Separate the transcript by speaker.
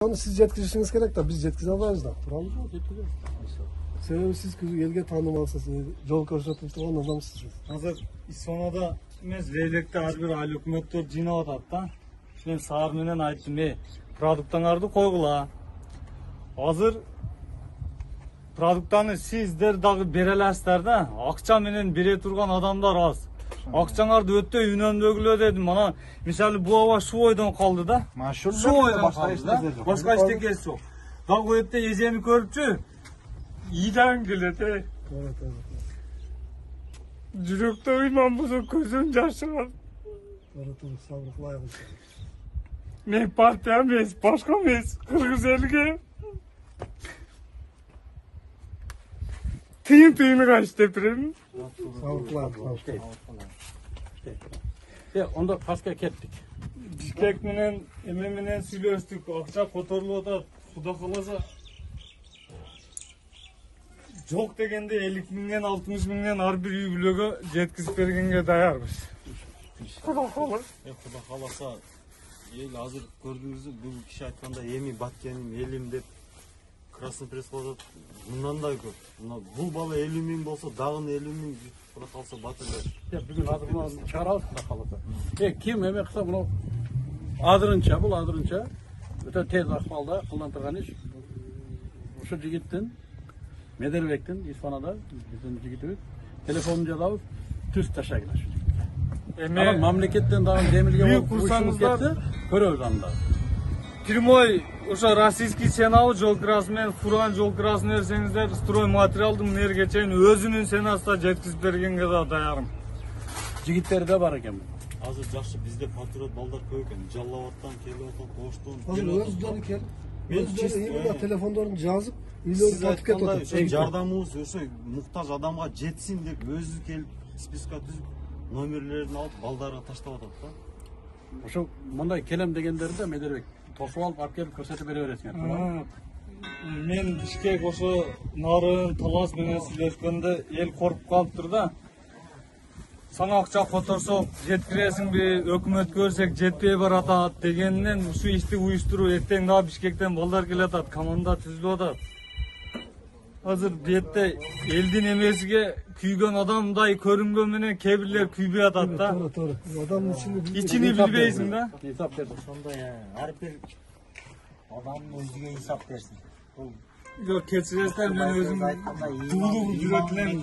Speaker 1: Onu siz yetkizişiniz gerek de biz yetkize almayız da. Turalım. Sebebi siz elge tanımalısınız. Yol koşatıp turan adamsınız.
Speaker 2: Hazır sonada mes veylekte har bir aylık hükümetler jinaap atat da. Men sağır menen ayttım, produktаңарды койгула. Hazır продуктаны сиздер дагы бере аласыздар да. Акча менен бере турган адамдар аз. Акчаңарды өтө үнөмдөгүлө дедим. Мана мисалы бу аба şu ойдон калды да. Şu ойдон калды да. Башка эчтекеси жок. Дагы бу жерде эжени көрүпчү. İyiden келет,
Speaker 1: Evet.
Speaker 2: Жүрөктө ыйман болсо көзүм жашыгат.
Speaker 1: Doğru, sabrıklı olsun.
Speaker 2: Мен партия эмес, башка эмес, кыргыз элге тыйын качты прем.
Speaker 1: Sabrıklı olsun.
Speaker 3: Onda Pask'a kettik.
Speaker 2: Бишкек менен эме менен сүйлөштүк, акча которулуп атат. Куда каласа жок дегенде 50 миңден 60 миңден ар бир үй бүлөгө жеткизип бергенге даярбыз. Куда каласа?
Speaker 4: Куда каласа эл азыр көрдүңүзбү, бул киши айтканда эми баткеним элим деп красный пресс кылып атат. Мындан да көп. Бул бала 50 миң болсо дагы 50 миң куда калса батыр.
Speaker 3: Bugün adımı çağıralım da kalırsa. Kim emek kısa bunu adırınca, bul adırınca öte tez akmalda kullandırgan iş. Şu jigittin, Mederbek'tin İsfana'da bizim jigitimiz telefonunca da tüs taşa gider. Ama memleketten daha demirge olup kuşumuz gitti, köröz anda.
Speaker 2: Прямой ошо российский сенабы жол кирасымен фурган жол кирасын берсеңиздер, строй материалдын мэрге чейин өзүнүн сенасына жеткизип бергенге да даярым.
Speaker 3: Jigitleri de var eкен.
Speaker 4: Азыр жакшы бизде патриот балдар көп экен. Жаллабаттан келип атат, Оштон.
Speaker 1: Özleri kel.
Speaker 4: Men
Speaker 1: Özleri iyi de telefonlarını жазып,
Speaker 4: Siz
Speaker 1: үйлөрү тартып
Speaker 4: айткандай
Speaker 1: кетет.
Speaker 4: жардамыбыз ошо муктаж адамга жетсин деп өзү келип списка түзүп номерлерин алып балдарга таштап атат да.
Speaker 3: Şu bunday kelem degenleri de Mederbek. Tosup alıp alып kelip көрсөтүп бере бересиң.
Speaker 2: Мен Бишкек ошо Нарын, Талас менен сүйлөшкөндө эл коркуп калыптыр да. Сага акча которсок жеткиресиңби, өкмөт көрсек жетпей баратат дегенден ушу ишти уюштуруу эртең дагы Бишкектен балдар келатат, команда түзүлүп атат. Азыр бетте элдин эмесиге күйгөн адамдай көрүнгөн менен кээ бирлер күйбөй атат да.
Speaker 1: Doğru. Adamın içini
Speaker 2: Ичини билбейсиң да.
Speaker 3: Hesap verdim.
Speaker 5: Sonda yani her bir adamın özüge hesap versin.
Speaker 2: Yok keçiresler men өзүм
Speaker 5: Aytқанда,
Speaker 2: дуулуп жүрөк менен